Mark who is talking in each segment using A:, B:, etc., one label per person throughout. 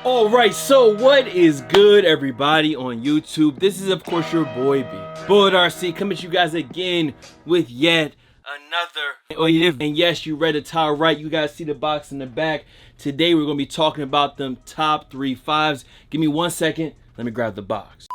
A: Alright, so what is good, everybody on YouTube? This is of course your boy B, Bullet RC, coming to you guys again with yet another. And yes, you read the title right. You guys see the box in the back. Today we're going to be talking about them top 3 5s. Give me 1 second. Let me grab the box.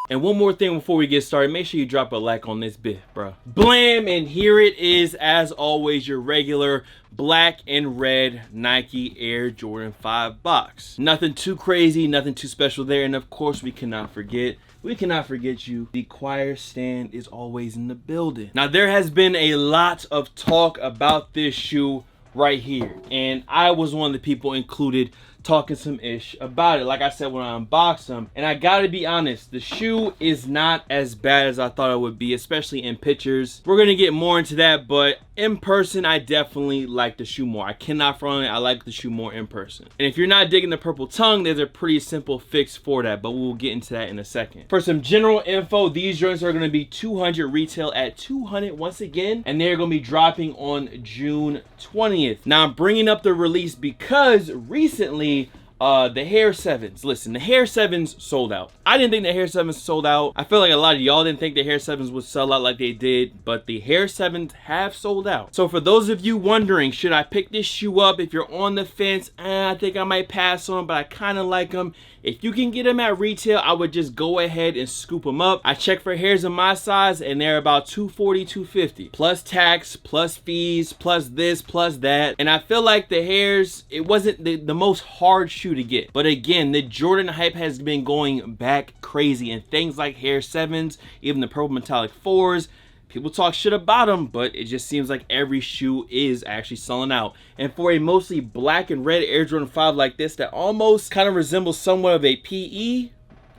A: And one more thing before we get started, make sure you drop a like on this bit, bro. Blam! And here it is, as always, your regular black and red Nike Air Jordan 5 box. Nothing too crazy, nothing too special there. And of course, we cannot forget you. The choir stand is always in the building. Now, there has been a lot of talk about this shoe right here. And I was one of the people included talking some ish about it, like I said when I unboxed them. And I gotta be honest, the shoe is not as bad as I thought it would be, especially in pictures. We're gonna get more into that, but in person I definitely like the shoe more. I cannot front it, I like the shoe more in person. And if you're not digging the purple tongue, there's a pretty simple fix for that, but we'll get into that in a second. For some general info, these joints are gonna be 200 retail at 200 once again, and they're gonna be dropping on June 20th. Now I'm bringing up the release because recently the Hair 7s. Listen, the Hair 7s sold out. I didn't think the Hair 7s sold out. I feel like a lot of y'all didn't think the Hair 7s would sell out like they did, but the Hair 7s have sold out. So for those of you wondering, should I pick this shoe up? If you're on the fence, I think I might pass on, but I kind of like them. If you can get them at retail, I would just go ahead and scoop them up. I checked for hairs in my size and they're about $240, $250. Plus tax, plus fees, plus this, plus that. And I feel like the Hairs, it wasn't the most hard shoe to get. But again, the Jordan hype has been going back crazy, and things like Hair 7s, even the purple metallic 4s, people talk shit about them, but it just seems like every shoe is actually selling out. And for a mostly black and red Air Jordan 5 like this that almost kind of resembles somewhat of a PE,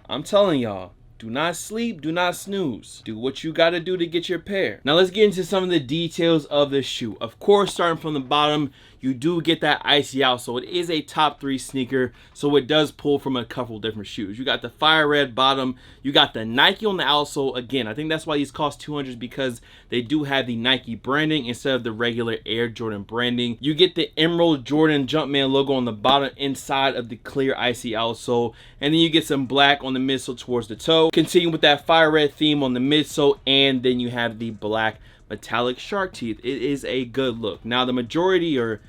A: I'm telling y'all, do not sleep, do not snooze. Do what you gotta do to get your pair. Now let's get into some of the details of this shoe. Of course, starting from the bottom, you do get that icy outsole. It is a top 3 sneaker, so it does pull from a couple different shoes. You got the fire red bottom, you got the Nike on the outsole. Again, I think that's why these cost $200, because they do have the Nike branding instead of the regular Air Jordan branding. You get the Emerald Jordan Jumpman logo on the bottom inside of the clear icy outsole, and then you get some black on the midsole towards the toe. Continue with that fire red theme on the midsole, and then you have the black metallic shark teeth. It is a good look. Now the majority, or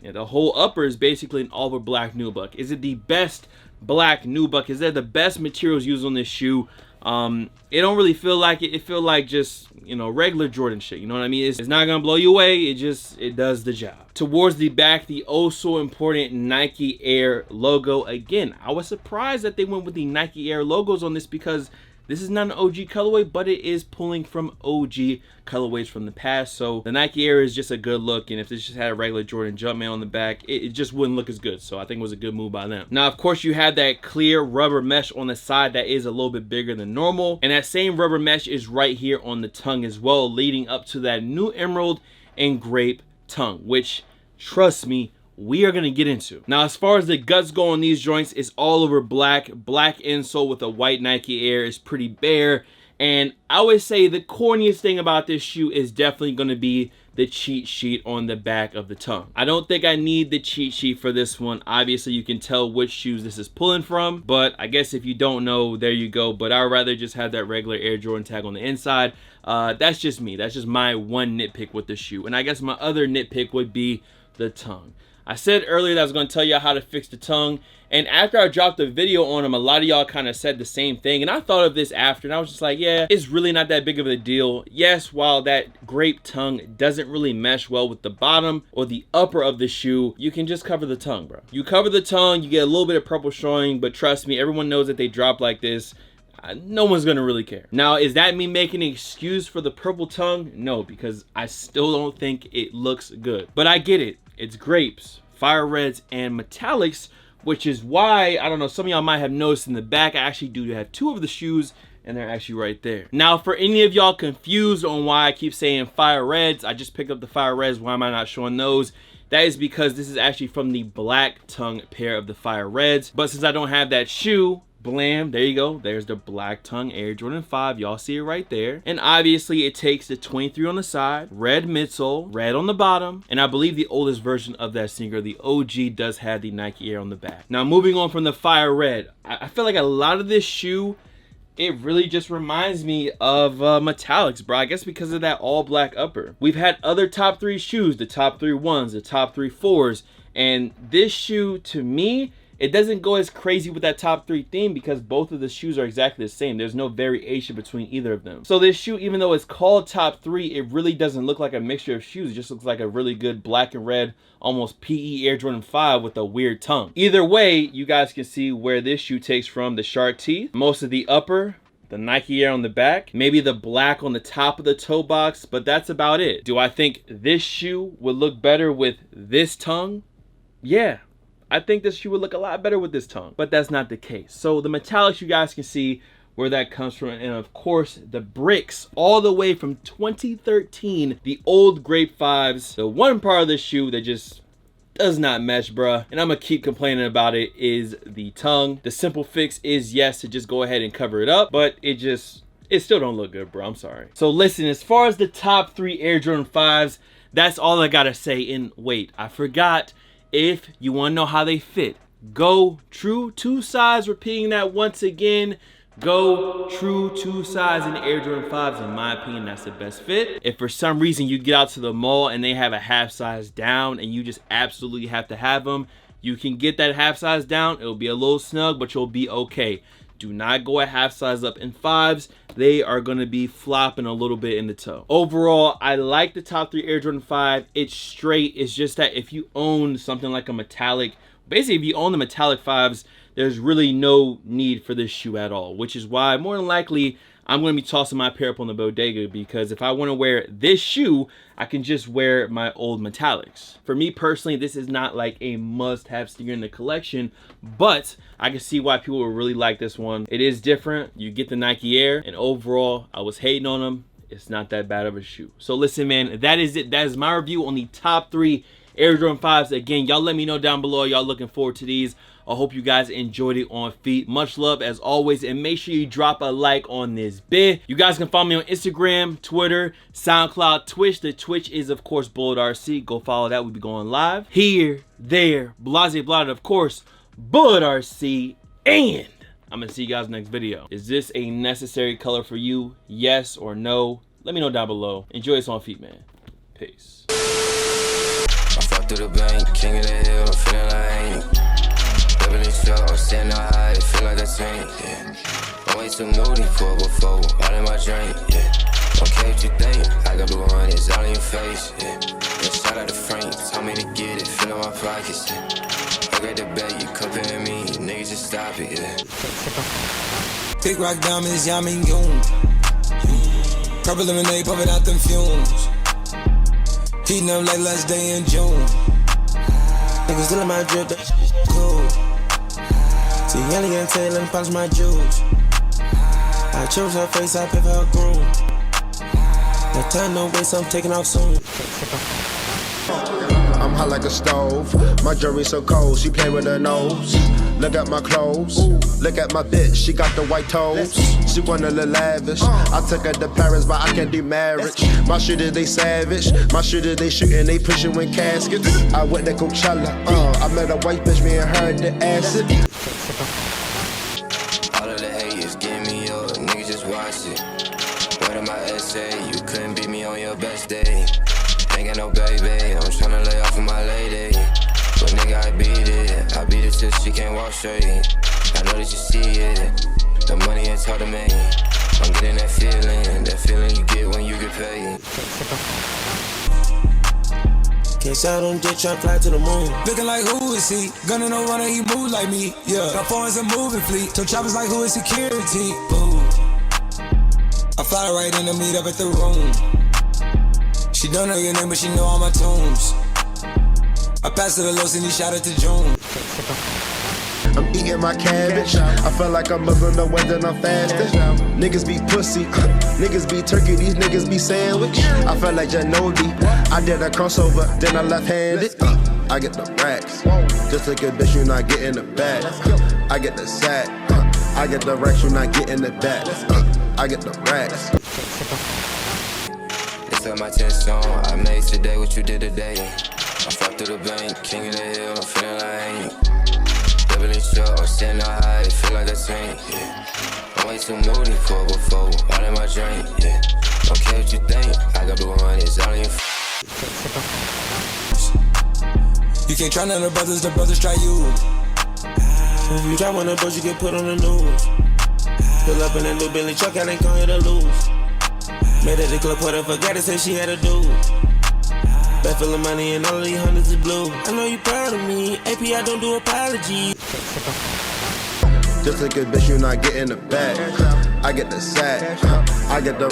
A: the whole upper, is basically an all over black nubuck. Is it the best black nubuck? Is that the best materials used on this shoe? It don't really feel like it. It feel like just, you know, regular Jordan shit. You know what I mean? It's not gonna blow you away. It does the job. Towards the back, the oh so important Nike Air logo. Again, I was surprised that they went with the Nike Air logos on this, because this is not an OG colorway, but it is pulling from OG colorways from the past. So the Nike Air is just a good look, and if this just had a regular Jordan Jumpman on the back, it just wouldn't look as good. So I think it was a good move by them. Now, of course, you have that clear rubber mesh on the side that is a little bit bigger than normal, and that same rubber mesh is right here on the tongue as well, leading up to that new emerald and grape tongue, which, trust me, we are going to get into. Now, as far as the guts go on these joints, it's all over black insole with a white Nike Air. Is pretty bare, and I would say the corniest thing about this shoe is definitely going to be the cheat sheet on the back of the tongue. I don't think I need the cheat sheet for this one. Obviously, you can tell which shoes this is pulling from, but I guess if you don't know, there you go. But I'd rather just have that regular Air Jordan tag on the inside. That's just me. That's just my one nitpick with the shoe. And I guess my other nitpick would be the tongue. I said earlier that I was going to tell you how to fix the tongue, and after I dropped the video on them, a lot of y'all kind of said the same thing, and I thought of this after, and I was just like, yeah, it's really not that big of a deal. Yes, while that grape tongue doesn't really mesh well with the bottom or the upper of the shoe, you can just cover the tongue, bro. You cover the tongue, you get a little bit of purple showing, but trust me, everyone knows that they drop like this. No one's gonna really care. Now, is that me making an excuse for the purple tongue? No, because I still don't think it looks good. But I get it. It's grapes, fire reds, and metallics, which is why, I don't know, some of y'all might have noticed in the back, I actually do have 2 of the shoes, and they're actually right there. Now, for any of y'all confused on why I keep saying fire reds, I just picked up the fire reds. Why am I not showing those? That is because this is actually from the black tongue pair of the fire reds. But since I don't have that shoe, blam, there you go. There's the black tongue Air Jordan 5. Y'all see it right there. And obviously it takes the 23 on the side, red midsole, red on the bottom, and I believe the oldest version of that sneaker, the OG, does have the Nike Air on the back. Now moving on from the fire red, I feel like a lot of this shoe, it really just reminds me of metallics, bro. I guess because of that all black upper. We've had other top 3 shoes, the top 3 1s, the top 3 4s, and this shoe, to me, it doesn't go as crazy with that top 3 theme because both of the shoes are exactly the same. There's no variation between either of them. So this shoe, even though it's called top 3, it really doesn't look like a mixture of shoes. It just looks like a really good black and red, almost PE Air Jordan 5 with a weird tongue. Either way, you guys can see where this shoe takes from the shark teeth, most of the upper, the Nike Air on the back, maybe the black on the top of the toe box, but that's about it. Do I think this shoe would look better with this tongue? Yeah. I think this shoe would look a lot better with this tongue, but that's not the case. So the metallics, you guys can see where that comes from. And of course, the bricks all the way from 2013, the old Grape 5s. The one part of the shoe that just does not mesh, bruh, and I'm gonna keep complaining about it, is the tongue. The simple fix is, yes, to just go ahead and cover it up, but it still don't look good, bro. I'm sorry. So listen, as far as the top 3 Air Jordan 5s, that's all I gotta say. And wait, I forgot. If you want to know how they fit, go true 2 size, repeating that once again, go true 2 size in the Air Jordan 5s. In my opinion, that's the best fit. If for some reason you get out to the mall and they have a half size down and you just absolutely have to have them, you can get that half size down. It'll be a little snug, but you'll be okay. Do not go a half size up in 5s. They are going to be flopping a little bit in the toe. Overall, I like the top 3 Air Jordan 5. It's straight. It's just that if you own something like a metallic, basically if you own the metallic 5s, there's really no need for this shoe at all, which is why more than likely I'm going to be tossing my pair up on the bodega, because if I want to wear this shoe, I can just wear my old metallics. For me personally, this is not like a must-have sneaker in the collection, but I can see why people would really like this one. It is different. You get the Nike Air, and overall, I was hating on them. It's not that bad of a shoe. So listen, man, that is it. That is my review on the top 3 Air Jordan 5s. Again, y'all let me know down below. Y'all looking forward to these. I hope you guys enjoyed it on feet. Much love as always, and make sure you drop a like on this vid. You guys can follow me on Instagram, Twitter, SoundCloud, Twitch. The Twitch is, of course, BulletRC. Go follow that. We'll be going live here, there, blase, blotted, of course, BulletRC. And I'm going to see you guys next video. Is this a necessary color for you? Yes or no? Let me know down below. Enjoy this on feet, man. Peace.
B: I fuck through the bank, king of the hill, feeling like I'm standing high, feel like a tank, yeah. I'm way too moody for a before, all in my drink, yeah. Don't care what you think, I got blue hundreds all in your face, yeah. Yeah, shout out to Frank, tell me to get it, fill in my pockets, yeah. Look at the bet, you comparing me, niggas just stop it, yeah.
C: Big rock diamonds, yeah, I'm in Yoon. Purple lemonade, pop it out them fumes. Heating up like last day in June. Niggas still in my drip, that shit cool. See, Ellie and Taylor and polish my jewels. I chose her face, I pick her groom. That time no waste, I'm taking off soon.
D: I'm hot like a stove. My jewelry so cold, she play with her nose. Look at my clothes, look at my bitch, she got the white toes. She wanna live lavish. I took her to Paris, but I can't do marriage. My shooters, they savage. My shooters, they shooting, they pushing with caskets. I went to Coachella, I met a white bitch, me and her at the acid.
B: All of the haters give me up, niggas just watch it. What am I essay? You couldn't beat me on your best day. Ain't got no baby, I'm tryna lay off with my lady. But nigga, I beat it till she can't walk straight. I know that you see it, the money is hard to make. I'm getting that feeling you get when you get paid.
C: Can't shout on jet, try fly to the moon. Looking like who is he? Gunna no runner, he move like me. Yeah, got foreigns a moving fleet. Told choppers like who is security? Boo. I fly right in to meet up at the room. She don't know your name, but she know all my tunes. I passed to the low, and he shot it to June.
D: I'm eating my cabbage. I feel like I'm Muslim, no way that I'm fasting. Niggas be pussy, niggas be turkey, these niggas be sandwich. I felt like Ginobili. I did a crossover, then I left-handed. I get the racks. Just like a bitch, you not getting the bag. I get the sack. I get the racks, you not getting the that. I get the racks.
B: It's on my 10th song. I made today what you did today. I fought through the bank, king of the hill, I'm feeling like doubly short, I'm standing high, feel like a tank, yeah. I'm way too moody for before, all in my drink, yeah. Don't care what you think, I got blue hundreds, all in your
C: You can't try none of the brothers try you. If you try one of those, you get put on the news. Pull up in a new Bentley truck, I ain't come here to lose. Made it the club, put her forgot it, said she had a dude. Back full of money and all of these hundreds is blue. I know you proud of me, AP, I don't do apologies.
D: Just like a bitch, you not getting the bag. I get the sack. I get the